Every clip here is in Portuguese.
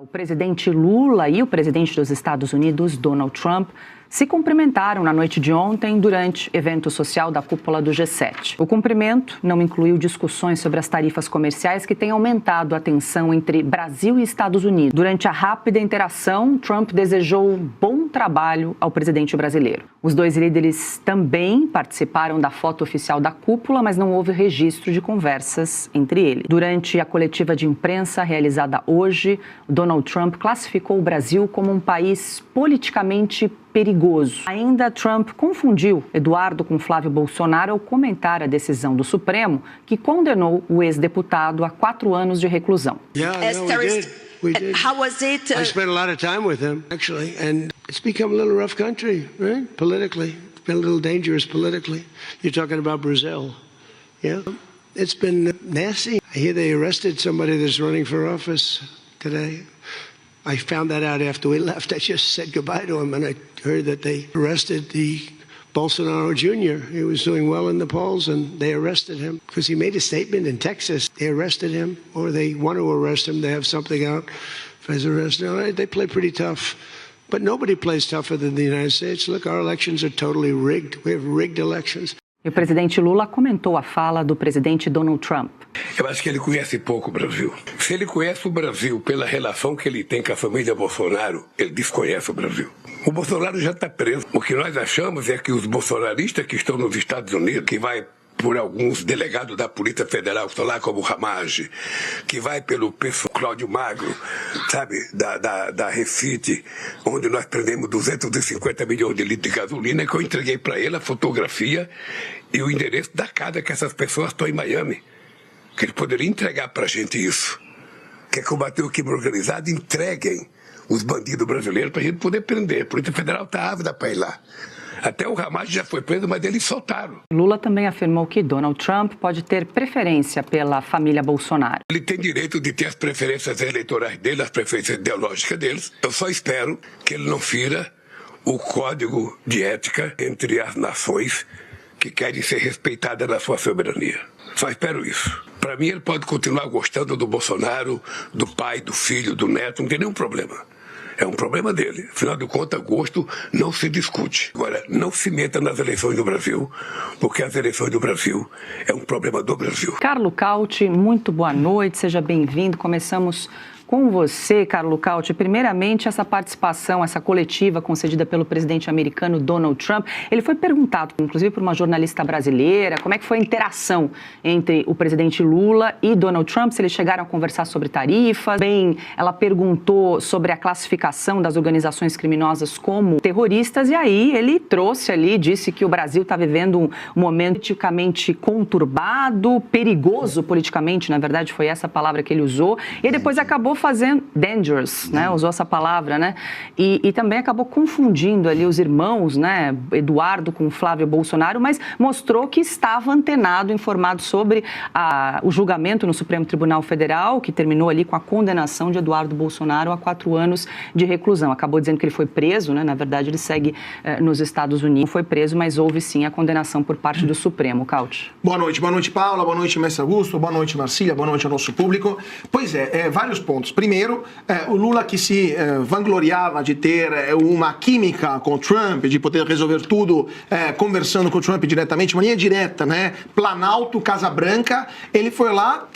O presidente Lula e o presidente dos Estados Unidos, Donald Trump, se cumprimentaram na noite de ontem durante evento social da cúpula do G7. O cumprimento não incluiu discussões sobre as tarifas comerciais que têm aumentado a tensão entre Brasil e Estados Unidos. Durante a rápida interação, Trump desejou bom trabalho ao presidente brasileiro. Os dois líderes também participaram da foto oficial da cúpula, mas não houve registro de conversas entre eles. Durante a coletiva de imprensa realizada hoje, Donald Trump classificou o Brasil como um país politicamente perigoso. Ainda Trump confundiu Eduardo com Flávio Bolsonaro ao comentar a decisão do Supremo, que condenou o ex-deputado a 4 anos de reclusão. We did. How was it? I spent a lot of time with him, actually, and it's become a little rough country, right? Politically, it's been a little dangerous politically. You're talking about Brazil, yeah? It's been nasty. I hear they arrested somebody that's running for office today. I found that out after we left. I just said goodbye to him, and I heard that they arrested the Bolsonaro Jr. He was doing well in the polls, and they arrested him because he made a statement in Texas. They arrested him, or they want to arrest him. They have something out for his arrest. No, they play pretty tough, but nobody plays tougher than the United States. Look, our elections are totally rigged. We have rigged elections. E o presidente Lula comentou a fala do presidente Donald Trump. Eu acho que ele conhece pouco o Brasil. Se ele conhece o Brasil pela relação que ele tem com a família Bolsonaro, ele desconhece o Brasil. O Bolsonaro já está preso. O que nós achamos é que os bolsonaristas que estão nos Estados Unidos, que vai por alguns delegados da Polícia Federal, que estão lá como Ramage, que vai pelo pessoal Cláudio Magro, sabe, da Refit, onde nós prendemos 250 milhões de litros de gasolina, que eu entreguei para ele a fotografia e o endereço da casa que essas pessoas estão em Miami. Que ele poderia entregar para a gente isso. Quer combater o crime organizado? Entreguem os bandidos brasileiros para a gente poder prender. A Polícia Federal está ávida para ir lá. Até o Ramage já foi preso, mas eles soltaram. Lula também afirmou que Donald Trump pode ter preferência pela família Bolsonaro. Ele tem direito de ter as preferências eleitorais dele, as preferências ideológicas deles. Eu só espero que ele não fira o código de ética entre as nações que querem ser respeitadas na sua soberania. Só espero isso. Para mim, ele pode continuar gostando do Bolsonaro, do pai, do filho, do neto, não tem nenhum problema. É um problema dele. Afinal de contas, gosto não se discute. Agora, não se meta nas eleições do Brasil, porque as eleições do Brasil é um problema do Brasil. Carlo Cauti, muito boa noite, seja bem-vindo. Começamos com você, Carlo Cauti. Primeiramente, essa participação, essa coletiva concedida pelo presidente americano Donald Trump, ele foi perguntado, inclusive por uma jornalista brasileira, como é que foi a interação entre o presidente Lula e Donald Trump, se eles chegaram a conversar sobre tarifas. Bem, ela perguntou sobre a classificação das organizações criminosas como terroristas, e aí ele trouxe ali, disse que o Brasil está vivendo um momento politicamente conturbado, perigoso politicamente, na verdade foi essa palavra que ele usou, e depois acabou fazendo dangerous, né? Usou essa palavra, né? E também acabou confundindo ali os irmãos, né? Eduardo com Flávio Bolsonaro, mas mostrou que estava antenado, informado sobre o julgamento no Supremo Tribunal Federal, que terminou ali com a condenação de Eduardo Bolsonaro a 4 anos de reclusão. Acabou dizendo que ele foi preso, né? Na verdade, ele segue nos Estados Unidos. Não foi preso, mas houve sim a condenação por parte do Supremo. Cauti. Boa noite, Paula, boa noite, Mestre Augusto, boa noite, Marcília, boa noite ao nosso público. Pois vários pontos. Primeiro, o Lula que se vangloriava de ter uma química com o Trump, de poder resolver tudo conversando com o Trump diretamente, uma linha direta, né? Planalto, Casa Branca, ele foi lá,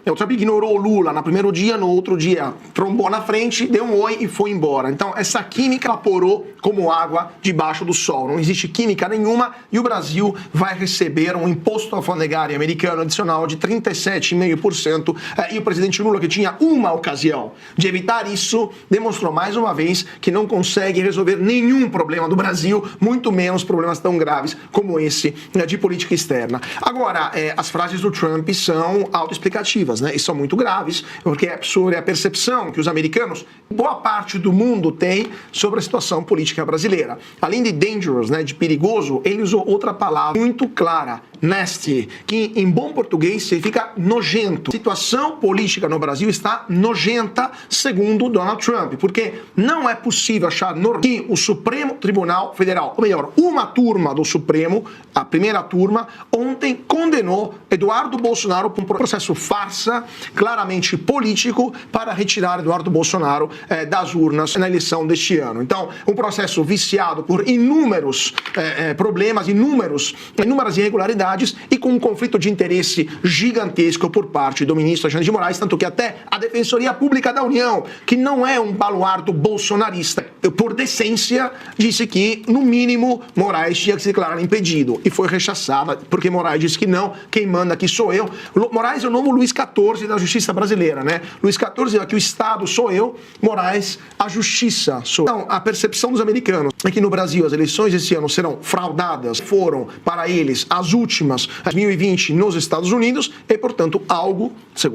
o Trump ignorou o Lula no primeiro dia, no outro dia trombou na frente, deu um oi e foi embora. Então, essa química evaporou como água debaixo do sol. Não existe química nenhuma e o Brasil vai receber um imposto alfandegário americano adicional de 37,5%. E o presidente Lula, que tinha uma ocasião de evitar isso, demonstrou mais uma vez que não consegue resolver nenhum problema do Brasil, muito menos problemas tão graves como esse de política externa. Agora, as frases do Trump são autoexplicativas, né? E são muito graves, porque é sobre a percepção que os americanos, boa parte do mundo, tem sobre a situação política brasileira. Além de dangerous, né, de perigoso, ele usou outra palavra muito clara: nasty, que em bom português significa nojento. A situação política no Brasil está nojenta, segundo Donald Trump, porque não é possível achar que o Supremo Tribunal Federal, ou melhor, uma turma do Supremo, a primeira turma, ontem condenou Eduardo Bolsonaro por um processo farsa, claramente político, para retirar Eduardo Bolsonaro das urnas na eleição deste ano. Então, um processo viciado por inúmeros problemas, inúmeras irregularidades e com um conflito de interesse gigantesco por parte do ministro Alexandre de Moraes, tanto que até a Defensoria Pública da União, que não é um baluardo bolsonarista, por decência, disse que, no mínimo, Moraes tinha que se declarar impedido. E foi rechaçada, porque Moraes disse que não, quem manda aqui sou eu. Moraes é o novo Luís XIV da justiça brasileira, né? Luís XIV é que o Estado sou eu, Moraes, a justiça sou eu. Então, a percepção dos americanos é que no Brasil as eleições esse ano serão fraudadas, foram, para eles, as últimas, 2020, nos Estados Unidos, e, portanto, algo,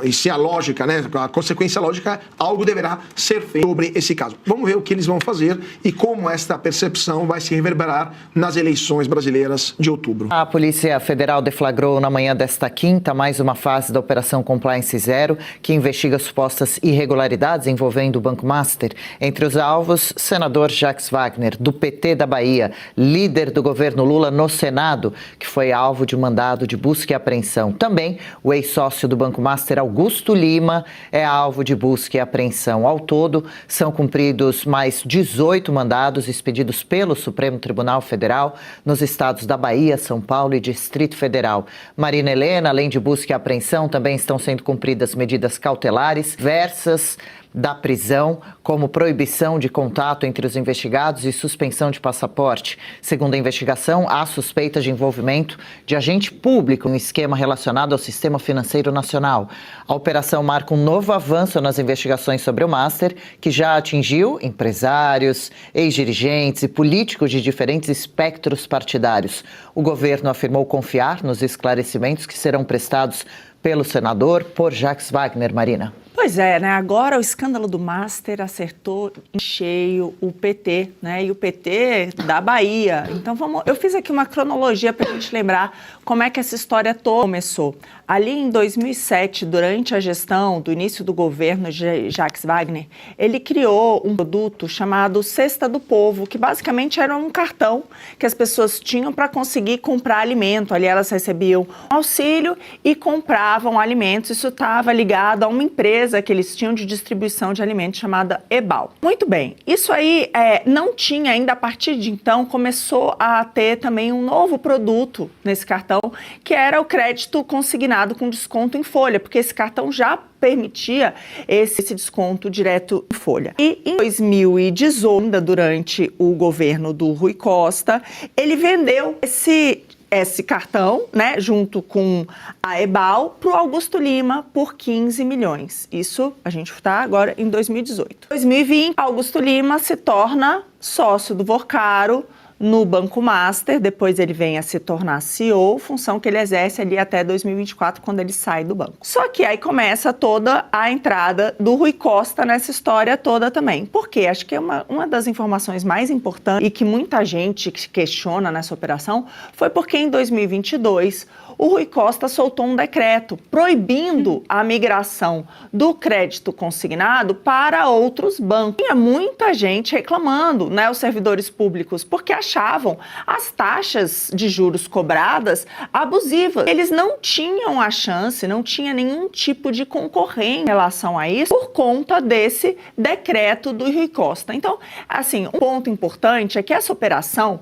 e se a lógica, né, a consequência lógica, algo deverá ser feito sobre esse caso. Vamos ver o que eles vão fazer e como esta percepção vai se reverberar nas eleições brasileiras de outubro. A Polícia Federal deflagrou na manhã desta quinta mais uma fase da Operação Compliance Zero, que investiga supostas irregularidades envolvendo o Banco Master. Entre os alvos, senador Jacques Wagner, do PT da Bahia, líder do governo Lula no Senado, que foi alvo de um mandado de busca e apreensão. Também o ex-sócio do Banco Master, Augusto Lima, é alvo de busca e apreensão. Ao todo, são cumpridos mais 18 mandados expedidos pelo Supremo Tribunal Federal nos estados da Bahia, São Paulo e Distrito Federal. Marina Helena, além de busca e apreensão, também estão sendo cumpridas medidas cautelares diversas da prisão, como proibição de contato entre os investigados e suspensão de passaporte. Segundo a investigação, há suspeitas de envolvimento de agente público em um esquema relacionado ao sistema financeiro nacional. A operação marca um novo avanço nas investigações sobre o Master, que já atingiu empresários, ex-dirigentes e políticos de diferentes espectros partidários. O governo afirmou confiar nos esclarecimentos que serão prestados pelo senador por Jacques Wagner. Marina. Pois é, né? Agora o escândalo do Master acertou em cheio o PT, né? E o PT da Bahia. Então eu fiz aqui uma cronologia para a gente lembrar como é que essa história toda começou. Ali em 2007, durante a gestão do início do governo de Jacques Wagner, ele criou um produto chamado Cesta do Povo, que basicamente era um cartão que as pessoas tinham para conseguir comprar alimento. Ali elas recebiam auxílio e compravam alimentos. Isso estava ligado a uma empresa que eles tinham de distribuição de alimentos chamada Ebal. Muito bem, isso aí não tinha ainda, a partir de então começou a ter também um novo produto nesse cartão, que era o crédito consignado com desconto em folha, porque esse cartão já permitia esse desconto direto em folha. E em 2018, durante o governo do Rui Costa, ele vendeu esse cartão, né, junto com a Ebal, para o Augusto Lima por 15 milhões. Isso a gente está agora em 2018. Em 2020, Augusto Lima se torna sócio do Vocaro no Banco Master, depois ele vem a se tornar CEO, função que ele exerce ali até 2024, quando ele sai do banco. Só que aí começa toda a entrada do Rui Costa nessa história toda também. Por quê? Acho que uma das informações mais importantes e que muita gente questiona nessa operação foi porque em 2022 o Rui Costa soltou um decreto proibindo a migração do crédito consignado para outros bancos. Tinha muita gente reclamando, né, os servidores públicos, porque achavam as taxas de juros cobradas abusivas. Eles não tinham a chance, não tinha nenhum tipo de concorrência em relação a isso por conta desse decreto do Rui Costa. Então, assim, um ponto importante é que essa operação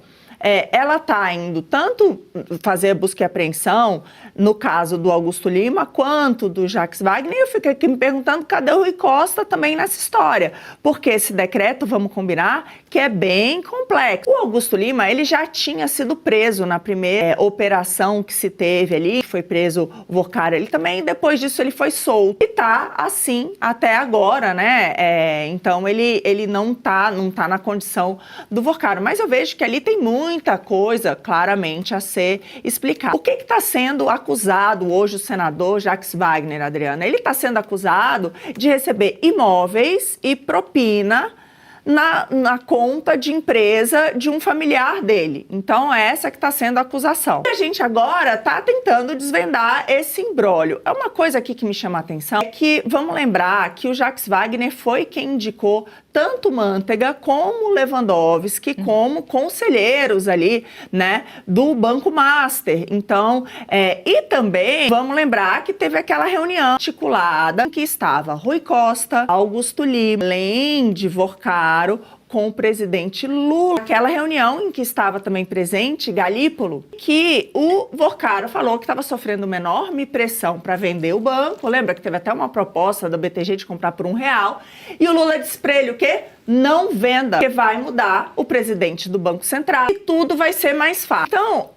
ela está indo tanto fazer busca e apreensão, no caso do Augusto Lima, quanto do Jacques Wagner. Eu fico aqui me perguntando cadê o Rui Costa também nessa história, porque esse decreto, vamos combinar, que é bem complexo. O Augusto Lima, ele já tinha sido preso na primeira operação que se teve ali, foi preso o Vocaro, ele também, depois disso ele foi solto. E tá assim até agora, né? Então ele não tá na condição do Vocaro, mas eu vejo que ali tem muita coisa claramente a ser explicada. O que está sendo acusado hoje o senador Jacques Wagner, Adriana? Ele está sendo acusado de receber imóveis e propina na conta de empresa de um familiar dele. Então, essa que está sendo a acusação. E a gente agora está tentando desvendar esse imbróglio. É uma coisa aqui que me chama a atenção, é que, vamos lembrar que o Jacques Wagner foi quem indicou tanto Manteiga como Lewandowski, como conselheiros ali, né, do Banco Master. Então, e também, vamos lembrar que teve aquela reunião articulada em que estava Rui Costa, Augusto Lima, além de Vorcaro, com o presidente Lula. Aquela reunião em que estava também presente Galípolo, que o Vorcaro falou que estava sofrendo uma enorme pressão para vender o banco. Lembra que teve até uma proposta da BTG de comprar por R$1. E o Lula disse para ele o quê? Não venda, porque vai mudar o presidente do Banco Central e tudo vai ser mais fácil. Então,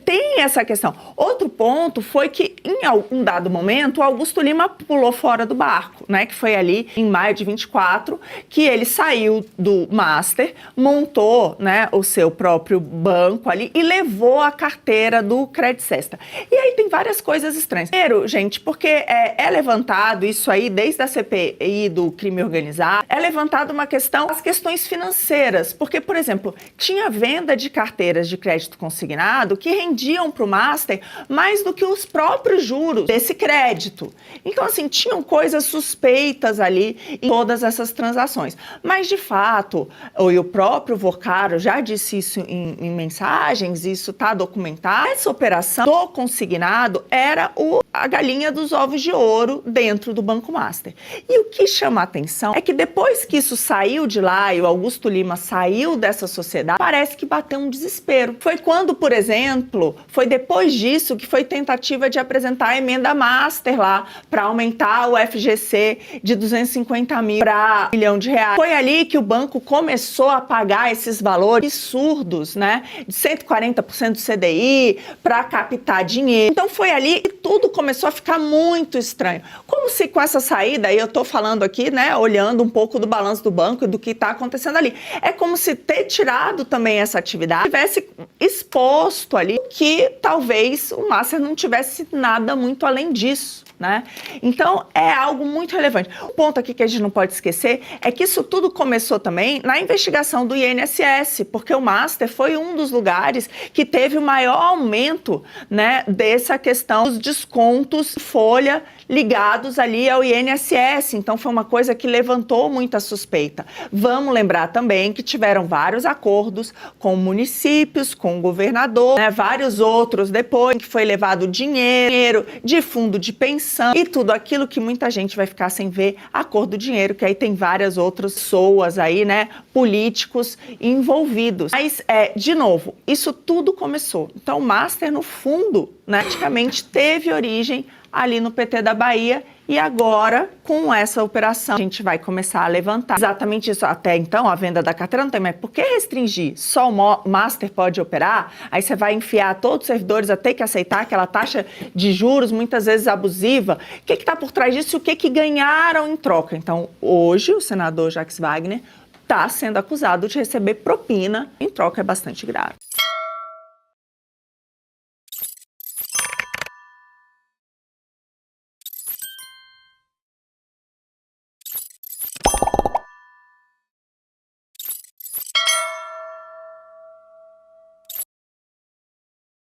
tem essa questão. Outro ponto foi que, em algum dado momento, o Augusto Lima pulou fora do barco, né? Que foi ali em maio de 24, que ele saiu do Master, montou, né, o seu próprio banco ali e levou a carteira do Credit Sesta. E aí tem várias coisas estranhas. Primeiro, gente, porque é levantado isso aí desde a CPI do crime organizado, é levantado uma questão, as questões financeiras, porque, por exemplo, tinha venda de carteiras de crédito consignado que rendiam para o Master mais do que os próprios juros desse crédito. Então, assim, tinham coisas suspeitas ali em todas essas transações. Mas, de fato, o próprio Vorcaro já disse isso em mensagens, isso está documentado. Essa operação do consignado era a galinha dos ovos de ouro dentro do Banco Master. E o que chama a atenção é que depois que isso saiu de lá e o Augusto Lima saiu dessa sociedade, parece que bateu um desespero. Foi quando, por exemplo, foi depois disso que foi tentativa de apresentar a emenda Master lá para aumentar o FGC de 250 mil para R$1 milhão. Foi ali que o banco começou a pagar esses valores absurdos, né, de 140% do CDI para captar dinheiro. Então foi ali que tudo começou a ficar muito estranho. Como se com essa saída, e eu estou falando aqui, né, olhando um pouco do balanço do banco e do que está acontecendo ali, é como se ter tirado também essa atividade tivesse exposto ali que talvez o Master não tivesse nada muito além disso, né? Então, é algo muito relevante. Um ponto aqui que a gente não pode esquecer é que isso tudo começou também na investigação do INSS, porque o Master foi um dos lugares que teve o maior aumento, né, dessa questão dos descontos folha ligados ali ao INSS. Então, foi uma coisa que levantou muita suspeita. Vamos lembrar também que tiveram vários acordos com municípios, com o governador, né, vários outros depois, que foi levado dinheiro de fundo de pensão e tudo aquilo que muita gente vai ficar sem ver a cor do dinheiro, que aí tem várias outras pessoas aí, né, políticos envolvidos. Mas, de novo, isso tudo começou. Então, o Master, no fundo, né, praticamente teve origem ali no PT da Bahia e agora, com essa operação, a gente vai começar a levantar exatamente isso. Até então, a venda da carteira não tem, mas por que restringir? Só o Master pode operar? Aí você vai enfiar todos os servidores a ter que aceitar aquela taxa de juros, muitas vezes abusiva. O que está por trás disso? O que ganharam em troca? Então, hoje, o senador Jacques Wagner está sendo acusado de receber propina em troca, é bastante grave.